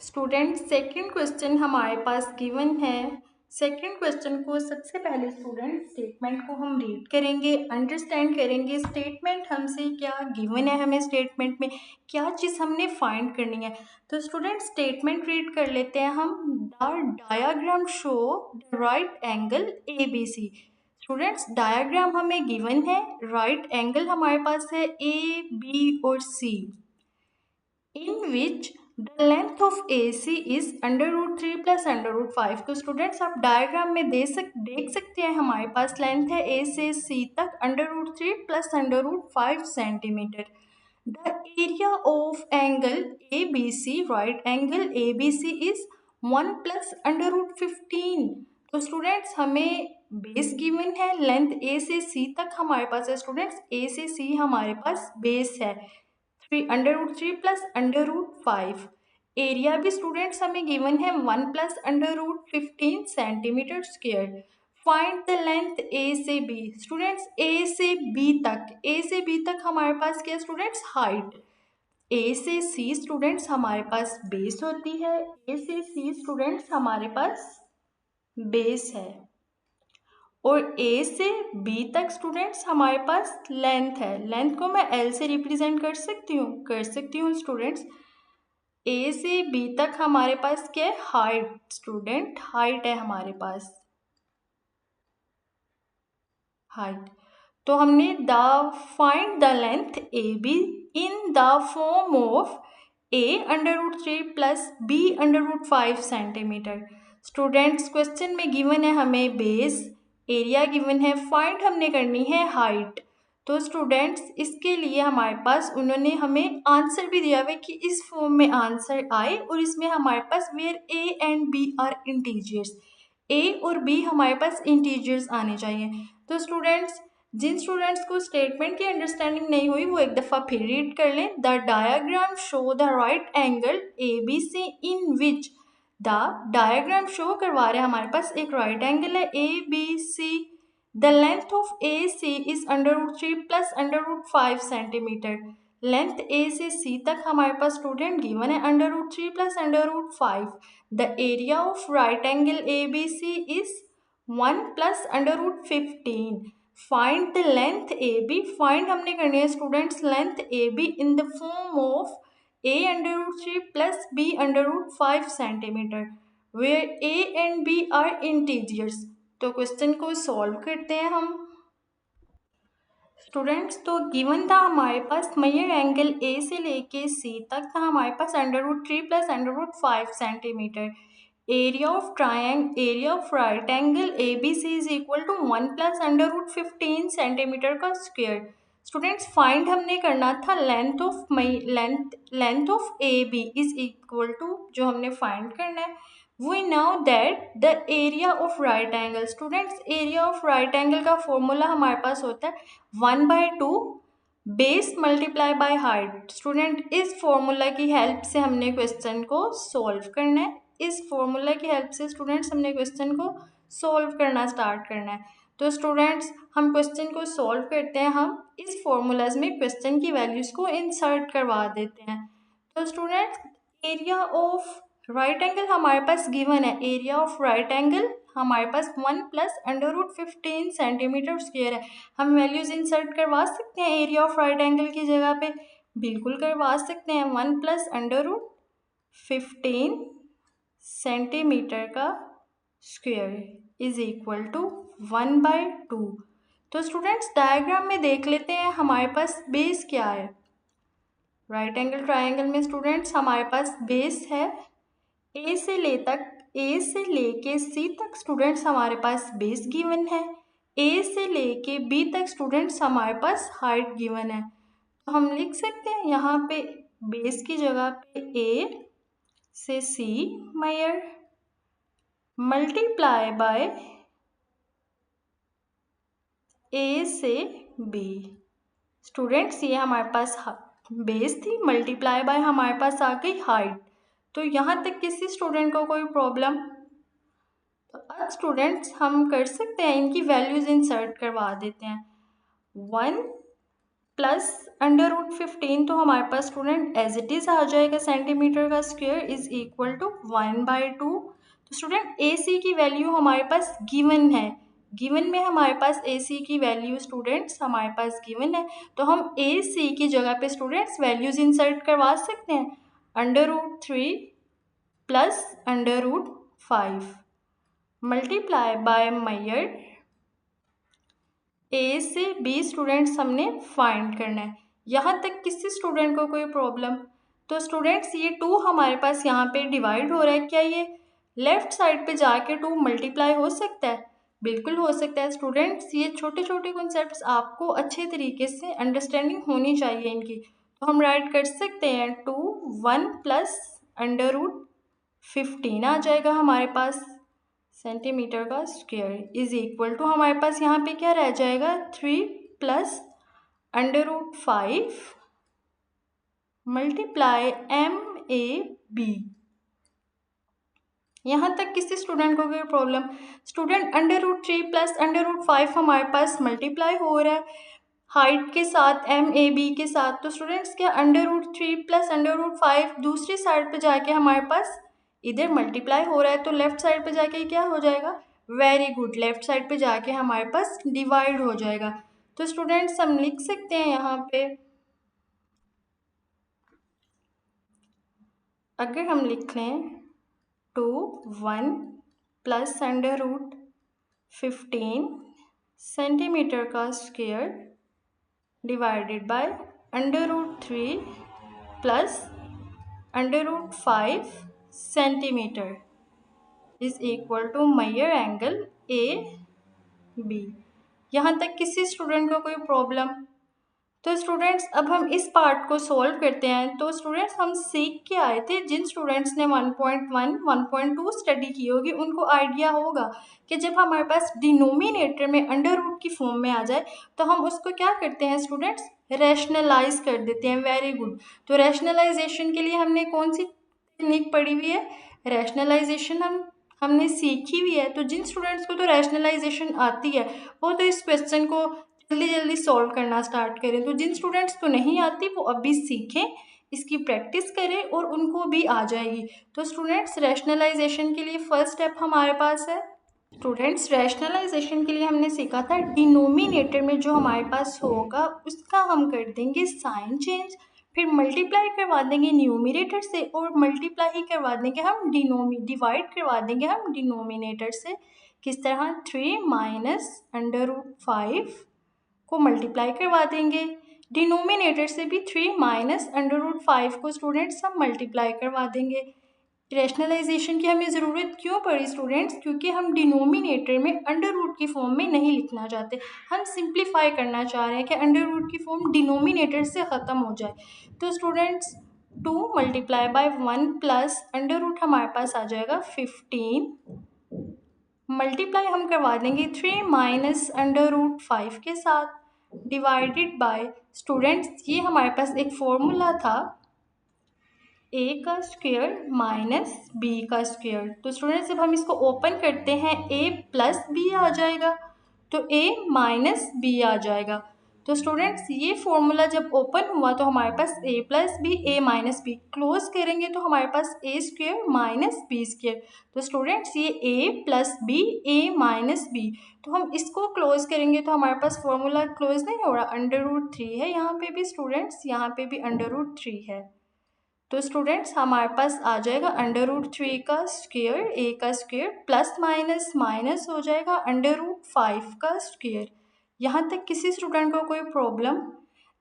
Student second question हमारे पास given है। Second question को सबसे पहले स्टूडेंट स्टेटमेंट को हम रीड करेंगे, अंडरस्टैंड करेंगे स्टेटमेंट हमसे क्या गिवन है, हमें स्टेटमेंट में क्या चीज़ हमने फाइंड करनी है। तो स्टूडेंट स्टेटमेंट रीड कर लेते हैं हम। The diagram show the right angle ABC। Students diagram हमें गिवन है, राइट एंगल हमारे पास है AB और C, in which the length of AC is √3 plus √5। तो स्टूडेंट्स आप डायग्राम में देख सकते हैं हमारे पास लेंथ है A से C तक √3 plus √5 centimetre. The area of angle ABC, right angle ABC is 1 plus √15। तो स्टूडेंट्स हमें बेस गिवन है, लेंथ A से C तक हमारे पास है। स्टूडेंट्स A से C हमारे पास बेस है √3 प्लस √5। एरिया भी स्टूडेंट्स हमें गिवन है 1 plus √15 centimetre square. Find the length A से B। स्टूडेंट्स A से B तक हमारे पास क्या स्टूडेंट्स हाइट। A से C स्टूडेंट्स हमारे पास बेस होती है, A से C स्टूडेंट्स हमारे पास बेस है और A से B तक स्टूडेंट्स हमारे पास लेंथ है। लेंथ को मैं L से रिप्रेजेंट कर सकती हूँ स्टूडेंट्स। A से B तक हमारे पास क्या है हाइट, स्टूडेंट हाइट है हमारे पास हाइट। तो हमने find the length AB in the form of A√3 plus B√5 centimetre. Students question में गिवन है हमें बेस, एरिया गिवन है, फाइंड हमने करनी है हाइट। तो स्टूडेंट्स इसके लिए हमारे पास उन्होंने हमें आंसर भी दिया हुआ है कि इस फॉर्म में आंसर आए और इसमें हमारे पास where A and B are integers, A और B हमारे पास इंटीजर्स आने चाहिए। तो स्टूडेंट्स जिन स्टूडेंट्स को स्टेटमेंट की अंडरस्टैंडिंग नहीं हुई वो एक दफ़ा फिर रीड कर लें। The diagram show the right angle ABC in which, the diagram show करवा रहे हैं हमारे पास एक राइट एंगल है ABC। The length of AC is √3 plus √5 centimetre. Length A से C तक हमारे पास स्टूडेंट गिवन है √3 plus √5। The area of right angle ABC is 1 plus √15। Find the length AB। Find हमने करनी है students length AB in the form of A√3 plus B√5 centimetre where A and B are integers. तो question को solve करते हैं हम students. तो given था हमारे पास मेजर एंगल A से लेके C तक था हमारे पास √3 plus √5 centimetre. Area of right angle ABC is equal to 1 plus √15 centimetre का स्क्वायर। स्टूडेंट्स फाइंड हमने करना था length of AB is equal to, जो हमने फाइंड करना है we know that the area of right angle. Students area of right angle का formula हमारे पास होता है 1/2 base multiply by height. Student इस फॉर्मूला की हेल्प से हमने क्वेश्चन को सॉल्व करना है। इस फॉर्मूला की हेल्प से स्टूडेंट्स हमने क्वेश्चन को सॉल्व करना स्टार्ट करना है। तो स्टूडेंट्स हम क्वेश्चन को सॉल्व करते हैं, हम इस फॉर्मूलाज में क्वेश्चन की वैल्यूज़ को इंसर्ट करवा देते हैं। तो students area of right angle हमारे पास गिवन है, एरिया ऑफ राइट एंगल हमारे पास 1 प्लस √15 सेंटीमीटर स्क्वायर है। हम वैल्यूज़ इंसर्ट करवा सकते हैं एरिया ऑफ राइट एंगल की जगह पे, बिल्कुल करवा सकते हैं। 1 प्लस √15 सेंटीमीटर का स्क्वायर इज इक्वल टू 1/2। तो स्टूडेंट्स डायग्राम में देख लेते हैं हमारे पास बेस क्या है। राइट एंगल ट्रायंगल में स्टूडेंट्स हमारे पास बेस है ए से लेके C तक स्टूडेंट्स हमारे पास बेस गिवन है, A से लेके B तक स्टूडेंट्स हमारे पास हाइट गिवन है। तो हम लिख सकते हैं यहाँ पे बेस की जगह पे A से C mayor multiply by A से B। स्टूडेंट्स ये हमारे पास बेस थी, मल्टीप्लाई बाय हमारे पास आ गई हाइट। तो यहाँ तक किसी स्टूडेंट को कोई प्रॉब्लम? तो अब स्टूडेंट्स हम कर सकते हैं, इनकी वैल्यूज़ इंसर्ट करवा देते हैं। 1 प्लस √15 तो हमारे पास स्टूडेंट एज इट इज़ आ जाएगा, सेंटीमीटर का स्क्वायर इज इक्वल टू 1/2। तो स्टूडेंट ए सी की वैल्यू हमारे पास गिवन है, गिवन में हमारे पास ए सी की वैल्यू स्टूडेंट्स हमारे पास गिवन है, तो हम ए सी की जगह पे स्टूडेंट्स वैल्यूज इंसर्ट करवा सकते हैं। √3 प्लस √5 मल्टीप्लाई बाय मैयर ए से बी स्टूडेंट्स हमने फाइंड करना है। यहाँ तक किसी स्टूडेंट को कोई प्रॉब्लम? तो स्टूडेंट्स ये 2 हमारे पास यहाँ पे डिवाइड हो रहा है, क्या ये लेफ्ट साइड पे जाके 2 मल्टीप्लाई हो सकता है? बिल्कुल हो सकता है स्टूडेंट्स। ये छोटे छोटे कॉन्सेप्ट्स आपको अच्छे तरीके से अंडरस्टैंडिंग होनी चाहिए इनकी। तो हम राइट कर सकते हैं 2 1 प्लस √15 आ जाएगा हमारे पास सेंटीमीटर का स्क्वायर इज इक्वल टू हमारे पास यहाँ पे क्या रह जाएगा 3 प्लस √5 मल्टीप्लाई MAB। यहाँ तक किसी स्टूडेंट को कोई प्रॉब्लम? स्टूडेंट √3 प्लस √5 हमारे पास मल्टीप्लाई हो रहा है हाइट के साथ MAB के साथ। तो स्टूडेंट्स क्या √3 प्लस √5 दूसरी साइड पे जाके हमारे पास इधर मल्टीप्लाई हो रहा है, तो लेफ्ट साइड पे जाके क्या हो जाएगा? वेरी गुड, लेफ्ट साइड पे जाके हमारे पास डिवाइड हो जाएगा। तो स्टूडेंट्स हम लिख सकते हैं यहाँ पे, अगर हम लिख लें 2 1 प्लस √15 सेंटीमीटर का square divided by √3 plus √5 centimetre is equal to measure angle AB। यहाँ तक किसी स्टूडेंट को कोई प्रॉब्लम? तो स्टूडेंट्स अब हम इस पार्ट को सॉल्व करते हैं। तो स्टूडेंट्स हम सीख के आए थे, जिन स्टूडेंट्स ने 1.1 1.2 स्टडी की होगी उनको आइडिया होगा कि जब हमारे पास डिनोमिनेटर में अंडर रूट की फॉर्म में आ जाए तो हम उसको क्या करते हैं स्टूडेंट्स? रैशनलाइज कर देते हैं। Very good. तो रैशनलाइजेशन के लिए हमने कौन सी टेक्निक पढ़ी हुई है? रैशनलाइजेशन हमने सीखी हुई है। तो जिन स्टूडेंट्स को तो रैशनलाइजेशन आती है वो तो इस क्वेश्चन को जल्दी जल्दी सॉल्व करना स्टार्ट करें। तो जिन स्टूडेंट्स को नहीं आती वो अभी सीखें, इसकी प्रैक्टिस करें और उनको भी आ जाएगी। तो स्टूडेंट्स रैशनलाइजेशन के लिए फर्स्ट स्टेप हमारे पास है। स्टूडेंट्स रैशनलाइजेशन के लिए हमने सीखा था डिनोमिनेटर में जो हमारे पास होगा उसका हम कर देंगे साइन चेंज, फिर मल्टीप्लाई करवा देंगे न्यूमिनेटर से और मल्टीप्लाई ही करवा देंगे हम डिवाइड करवा देंगे हम डिनोमिनेटर से। किस तरह? 3 माइनस √5 को मल्टीप्लाई करवा देंगे, डिनोमिनेटर से भी 3 माइनस √5 को स्टूडेंट्स हम मल्टीप्लाई करवा देंगे। रैशनलाइजेशन की हमें ज़रूरत क्यों पड़ी स्टूडेंट्स? क्योंकि हम डिनोमिनेटर में अंडर रूट की फॉर्म में नहीं लिखना चाहते, हम सिंप्लीफाई करना चाह रहे हैं कि अंडर रूट की फॉर्म डिनोमिनेटर से ख़त्म हो जाए। तो students 2 multiply by 1 plus under root हमारे पास आ जाएगा 15 मल्टीप्लाई हम करवा देंगे 3 माइनस √5 के साथ डिवाइडेड बाय स्टूडेंट्स ये हमारे पास एक फॉर्मूला था a का स्क्वायर माइनस b का स्क्वायर। तो स्टूडेंट्स जब हम इसको ओपन करते हैं a प्लस b आ जाएगा, तो a माइनस b आ जाएगा। तो स्टूडेंट्स ये फॉर्मूला जब ओपन हुआ तो हमारे पास a plus b a minus b, close करेंगे तो हमारे पास a square minus b square. तो स्टूडेंट्स ये a plus b a minus b, तो हम इसको क्लोज करेंगे तो हमारे पास फॉर्मूला क्लोज नहीं हो रहा, √3 है यहाँ पे भी स्टूडेंट्स, यहाँ पे भी √3 है। तो स्टूडेंट्स हमारे पास आ जाएगा √3 का स्क्वायर a का स्क्वायर प्लस माइनस माइनस हो जाएगा √5 का स्क्वायर। यहाँ तक किसी स्टूडेंट को कोई प्रॉब्लम?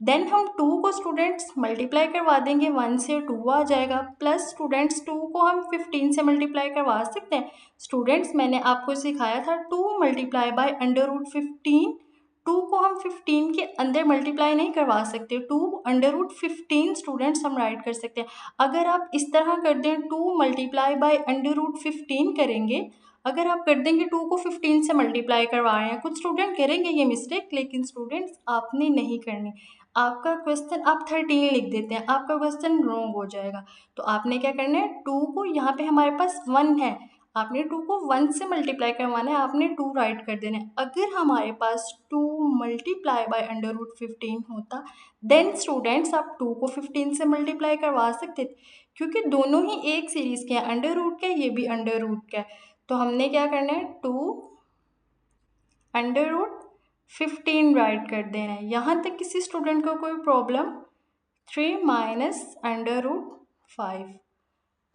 देन हम 2 को स्टूडेंट्स मल्टीप्लाई करवा देंगे, 1 से 2 आ जाएगा, प्लस स्टूडेंट्स 2 को हम 15 से मल्टीप्लाई करवा सकते हैं। स्टूडेंट्स मैंने आपको सिखाया था 2 मल्टीप्लाई बाय √15, 2 को हम 15 के अंदर मल्टीप्लाई नहीं करवा सकते, 2 √15 स्टूडेंट्स हम राइट कर सकते हैं। अगर आप इस तरह कर दें 2 मल्टीप्लाई बाय √15 करेंगे, अगर आप कर देंगे 2 को 15 से मल्टीप्लाई करवा रहे हैं, कुछ स्टूडेंट करेंगे ये मिस्टेक, लेकिन स्टूडेंट्स आपने नहीं करनी। आपका क्वेश्चन आप 13 लिख देते हैं, आपका क्वेश्चन रॉन्ग हो जाएगा। तो आपने क्या करना है, 2 को यहाँ पे हमारे पास 1 है, आपने 2 को 1 से मल्टीप्लाई करवाना है, आपने 2 राइट कर देना है। अगर हमारे पास 2 मल्टीप्लाई बाय √15 होता, देन स्टूडेंट्स आप 2 को 15 से मल्टीप्लाई करवा सकते थे, क्योंकि दोनों ही एक सीरीज़ के हैं, अंडर रूट का है, ये भी अंडर रूट का है। तो हमने क्या करना है, 2 √15 राइट कर देना है। यहाँ तक किसी स्टूडेंट को कोई प्रॉब्लम? 3 माइनस √5।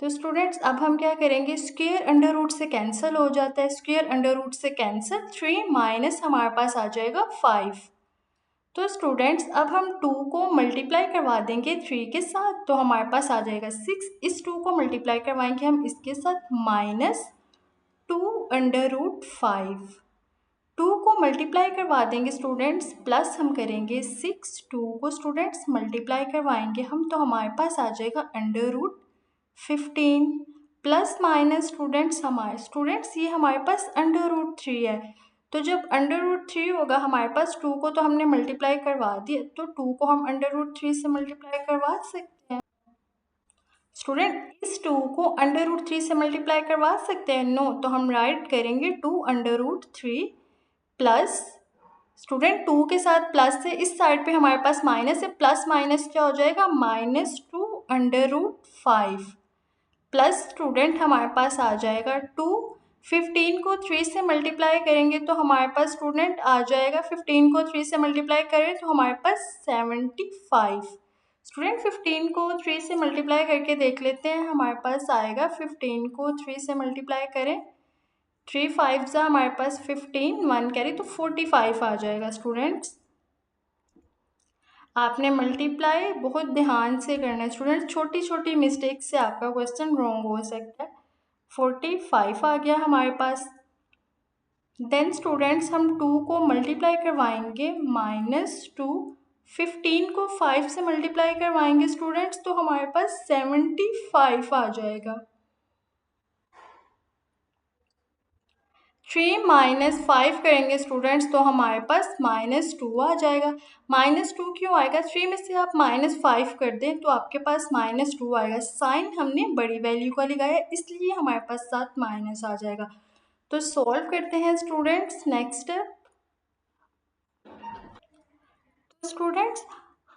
तो स्टूडेंट्स अब हम क्या करेंगे, स्क्वायर अंडर रूट से कैंसिल हो जाता है, स्क्वायर अंडर रूट से कैंसिल, 3 माइनस हमारे पास आ जाएगा 5। तो स्टूडेंट्स अब हम 2 को मल्टीप्लाई करवा देंगे 3 के साथ, तो हमारे पास आ जाएगा 6। इस 2 को मल्टीप्लाई करवाएंगे हम इसके साथ, माइनस 2√5। 2 को मल्टीप्लाई करवा देंगे स्टूडेंट्स, प्लस हम करेंगे 6। 2 को स्टूडेंट्स मल्टीप्लाई करवाएंगे हम, तो हमारे पास आ जाएगा √15। प्लस माइनस स्टूडेंट्स ये हमारे पास √3 है। तो जब √3 होगा हमारे पास, 2 को तो हमने मल्टीप्लाई करवा दिया, तो 2 को हम √3 से मल्टीप्लाई करवा सकते हैं। स्टूडेंट इस 2 को √3 से मल्टीप्लाई करवा सकते हैं? नो। तो हम राइट करेंगे 2 √3 प्लस, स्टूडेंट 2 के साथ प्लस से इस साइड पे हमारे पास माइनस है, प्लस माइनस क्या हो जाएगा, -2√5 प्लस स्टूडेंट हमारे पास आ जाएगा 2। 15 को 3 से मल्टीप्लाई करेंगे तो हमारे पास स्टूडेंट आ जाएगा, 15 को 3 से मल्टीप्लाई करें तो हमारे पास 75। स्टूडेंट 15 को 3 से मल्टीप्लाई करके देख लेते हैं, हमारे पास आएगा, 15 को 3 से मल्टीप्लाई करें, 3 5 ज़ा हमारे पास 15, 1 कैरी, तो 45 आ जाएगा। स्टूडेंट्स आपने मल्टीप्लाई बहुत ध्यान से करना है स्टूडेंट, छोटी छोटी मिस्टेक से आपका क्वेश्चन रॉन्ग हो सकता है। 45 आ गया हमारे पास। देन स्टूडेंट्स हम 2 को मल्टीप्लाई करवाएंगे, -2। 15 को 5 से मल्टीप्लाई करवाएंगे स्टूडेंट्स, तो हमारे पास 75 आ जाएगा। 3 माइनस 5 करेंगे स्टूडेंट्स, तो हमारे पास -2 आ जाएगा। -2 क्यों आएगा? 3 में से आप -5 कर दें तो आपके पास -2 आएगा। साइन हमने बड़ी वैल्यू का लगाया, इसलिए हमारे पास साथ माइनस आ जाएगा। तो सॉल्व करते हैं स्टूडेंट्स। नेक्स्ट स्टूडेंट्स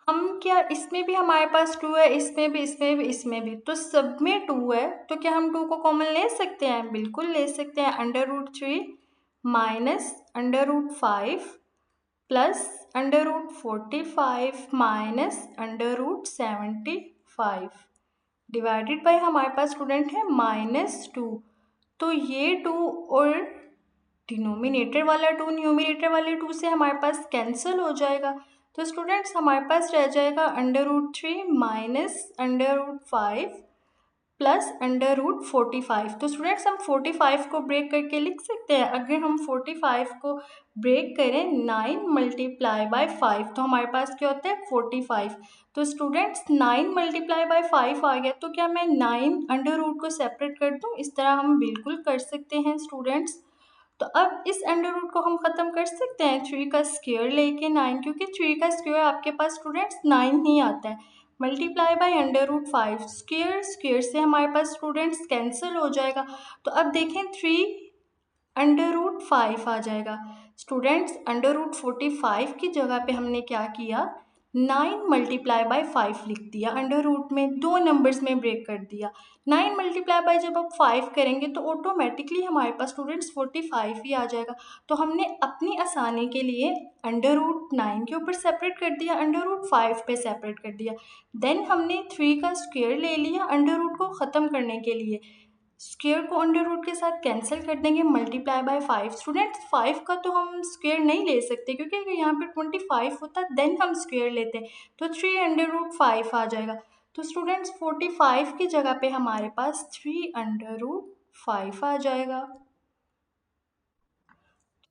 हम क्या, इसमें भी हमारे पास 2 है, इसमें भी, इसमें भी, इसमें भी, तो सब में 2 है, तो क्या हम 2 को कॉमन ले सकते हैं? बिल्कुल ले सकते हैं। √3 minus √5 plus √45 minus √75 divided by हमारे पास स्टूडेंट है -2। तो ये 2 और डिनोमिनेटर वाला 2 न्यूमिनेटर वाले 2 से हमारे पास कैंसिल हो जाएगा। तो स्टूडेंट्स हमारे पास रह जाएगा √3 माइनस √5 प्लस √45। तो स्टूडेंट्स हम 45 को ब्रेक करके लिख सकते हैं। अगर हम 45 को ब्रेक करें 9 मल्टीप्लाई बाय 5, तो हमारे पास क्या होता है, 45। तो स्टूडेंट्स 9 मल्टीप्लाई बाय 5 आ गया, तो क्या मैं 9 अंडर रूट को सेपरेट कर दूं? इस तरह हम बिल्कुल कर सकते हैं स्टूडेंट्स। तो अब इस अंडर रूट को हम ख़त्म कर सकते हैं 3 का स्क्वायर लेके 9, क्योंकि 3 का स्क्वायर आपके पास स्टूडेंट्स 9 ही आता है। मल्टीप्लाई बाय √5, स्क्वायर स्क्वायर से हमारे पास स्टूडेंट्स कैंसिल हो जाएगा। तो अब देखें 3 √5 आ जाएगा। स्टूडेंट्स √45 की जगह पे हमने क्या किया, 9 मल्टीप्लाई बाय 5 लिख दिया, अंडर रूट में 2 नंबर्स में ब्रेक कर दिया। 9 मल्टीप्लाई बाय जब आप 5 करेंगे तो ऑटोमेटिकली हमारे पास स्टूडेंट्स 45 ही आ जाएगा। तो हमने अपनी आसानी के लिए √9 के ऊपर सेपरेट कर दिया, √5 पे सेपरेट कर दिया। देन हमने 3 का स्क्वायर ले लिया अंडर रूट को ख़त्म करने के लिए। स्क्वायर को अंडर रूट के साथ कैंसिल कर देंगे, मल्टीप्लाई बाय 5। स्टूडेंट्स 5 का तो हम स्क्वायर नहीं ले सकते, क्योंकि अगर यहाँ पे 25 होता देन हम स्क्वायर लेते, तो 3 √5 आ जाएगा। तो स्टूडेंट्स 45 की जगह पे हमारे पास 3 √5 आ जाएगा।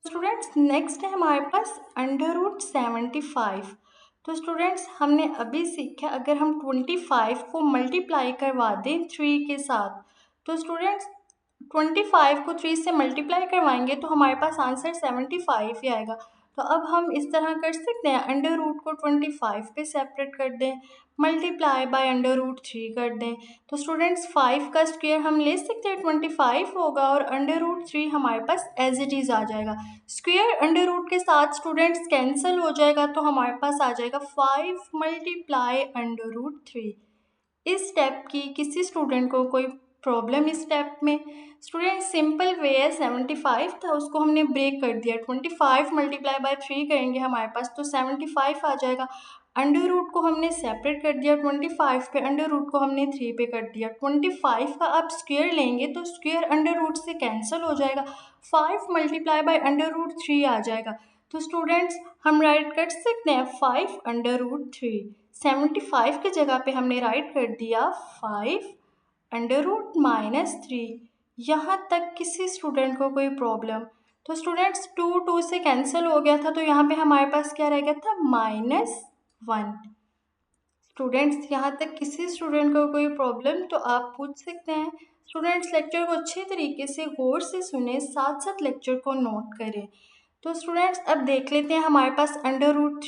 स्टूडेंट्स नेक्स्ट है हमारे पास √75। तो स्टूडेंट्स हमने अभी सीखा, अगर हम 25 को मल्टीप्लाई करवा दें 3 के साथ, तो स्टूडेंट्स 25 को 3 से मल्टीप्लाई करवाएंगे तो हमारे पास आंसर 75 ही आएगा। तो अब हम इस तरह कर सकते हैं, अंडर रूट को 25 पे सेपरेट कर दें, मल्टीप्लाई बाय अंडर रूट 3 कर दें। तो स्टूडेंट्स 5 का स्क्वायर हम ले सकते हैं 25 होगा और अंडर रूट 3 हमारे पास एज इट इज़ आ जाएगा। स्क्वायर अंडर रूट के साथ स्टूडेंट्स कैंसिल हो जाएगा तो हमारे पास आ जाएगा 5 मल्टीप्लाई अंडर रूट 3। इस स्टेप की किसी स्टूडेंट को कोई प्रॉब्लम इस स्टेप में? स्टूडेंट सिंपल वे है, 75 था उसको हमने ब्रेक कर दिया, 25 मल्टीप्लाई बाय 3 करेंगे हमारे पास तो 75 आ जाएगा। अंडर रूट को हमने सेपरेट कर दिया 25 पे, अंडर रूट को हमने 3 पे कर दिया। 25 का आप स्क्वायर लेंगे तो स्क्वायर अंडर रूट से कैंसिल हो जाएगा, 5 मल्टीप्लाई बाय अंडर रूट 3 आ जाएगा। तो स्टूडेंट्स हम राइट कर सकते हैं 5 अंडर रूट 3। 75 की जगह पे हमने राइट कर दिया 5 अंडर रूट -3। यहाँ तक किसी स्टूडेंट को कोई प्रॉब्लम? तो स्टूडेंट्स 2 से कैंसिल हो गया था तो यहाँ पे हमारे पास क्या रह गया था, -1। स्टूडेंट्स यहाँ तक किसी स्टूडेंट को कोई प्रॉब्लम तो आप पूछ सकते हैं। स्टूडेंट्स लेक्चर को अच्छे तरीके से गौर से सुने, साथ साथ लेक्चर को नोट करें। तो स्टूडेंट्स अब देख लेते हैं हमारे पास अंडर रूट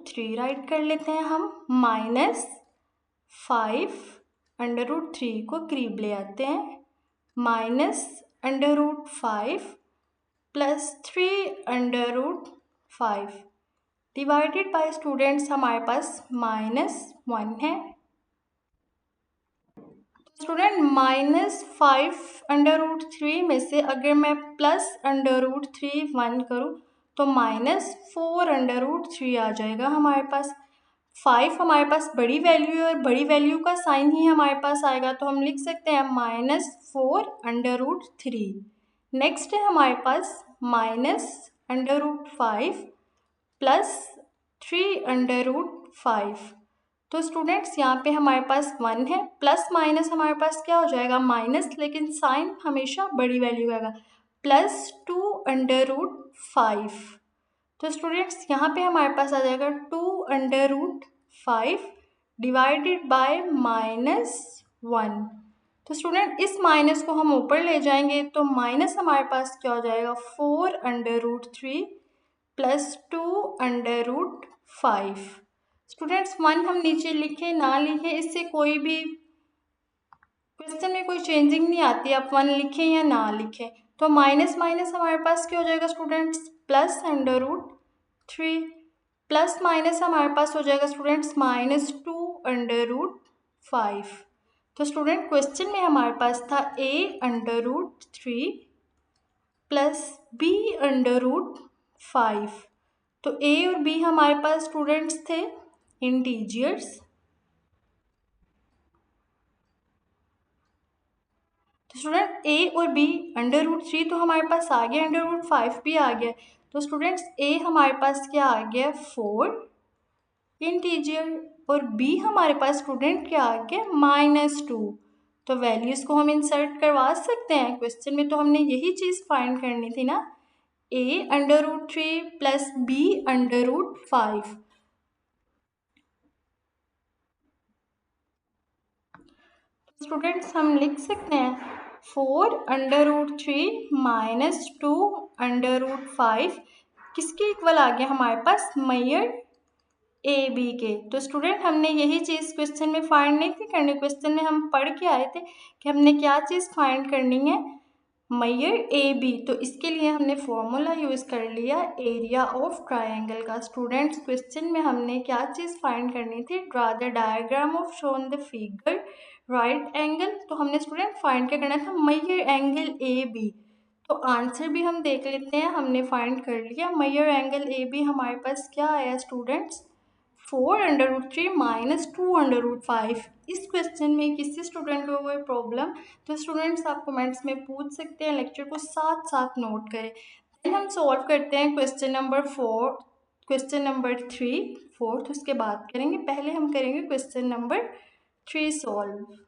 3 राइट कर लेते हैं हम, -5 अंडर रूट 3 को करीब ले आते हैं, -√5 plus 3 under root 5 divided by students हमारे पास -1 है। स्टूडेंट -5 अंडर रूट 3 में से अगर मैं प्लस अंडर रूट 3 1 करूँ तो -4 अंडर रूट 3 आ जाएगा हमारे पास। 5 हमारे पास बड़ी वैल्यू है और बड़ी वैल्यू का साइन ही हमारे पास आएगा तो हम लिख सकते हैं -4 अंडर रूट 3। नेक्स्ट है हमारे पास -√5 प्लस 3 अंडर रूट 5। तो स्टूडेंट्स यहाँ पे हमारे पास 1 है, प्लस माइनस हमारे पास क्या हो जाएगा, माइनस, लेकिन साइन हमेशा बड़ी वैल्यू आएगा, +2 अंडर रूट 5। तो स्टूडेंट्स यहाँ पे हमारे पास आ जाएगा 2 अंडर रूट 5 डिवाइडेड बाय -1। तो स्टूडेंट इस माइनस को हम ऊपर ले जाएंगे तो माइनस हमारे पास क्या हो जाएगा, 4 under root 3 plus 2 under root 5। Students 1 हम नीचे लिखे ना लिखे इससे कोई भी क्वेश्चन में कोई चेंजिंग नहीं आती, आप 1 लिखें या ना लिखें। तो माइनस माइनस हमारे पास क्या हो जाएगा students, plus under root 3 plus minus हमारे पास हो जाएगा स्टूडेंट्स -2 अंडर रूट 5। तो स्टूडेंट क्वेश्चन में हमारे पास था a under root 3 plus b under root 5। तो a और b हमारे पास स्टूडेंट्स थे इंटीजर्स। तो स्टूडेंट a और b अंडर रूट 3 तो हमारे पास आ गया, अंडर रूट 5 भी आ गया। तो स्टूडेंट्स a हमारे पास क्या आ गया, 4 इंटीजर, और b हमारे पास स्टूडेंट क्या आ गया, -2। तो वैल्यूज़ को हम इंसर्ट करवा सकते हैं, क्वेश्चन में तो हमने यही चीज़ फाइंड करनी थी ना, a under root 3 plus b under root 5। Students हम लिख सकते हैं 4 अंडर रूट 3 -2 अंडर रूट 5 किसके इक्वल आ गया हमारे पास, मेजर ए बी के। तो स्टूडेंट हमने यही चीज़ क्वेश्चन में फाइंड नहीं थी करनी, क्वेश्चन में हम पढ़ के आए थे कि हमने क्या चीज़ फाइंड करनी है, मेजर ए बी। तो इसके लिए हमने फॉर्मूला यूज़ कर लिया एरिया ऑफ ट्रायंगल का। स्टूडेंट्स क्वेश्चन में हमने क्या चीज़ फाइंड करनी थी, draw the diagram of shown the figure right angle. तो हमने स्टूडेंट फाइंड क्या करना था, मेजर एंगल ए बी। तो आंसर भी हम देख लेते हैं, हमने फाइंड कर लिया मेजर एंगल ए बी हमारे पास क्या आया students, 4 under root 3 -2 under root 5। इस क्वेश्चन में किसी स्टूडेंट को कोई प्रॉब्लम तो स्टूडेंट्स आप कमेंट्स में पूछ सकते हैं, लेक्चर को साथ साथ नोट करें। देन हम सॉल्व करते हैं question number 4, question number 3 4th उसके बाद करेंगे, पहले हम करेंगे क्वेश्चन नंबर 3 सॉल्व।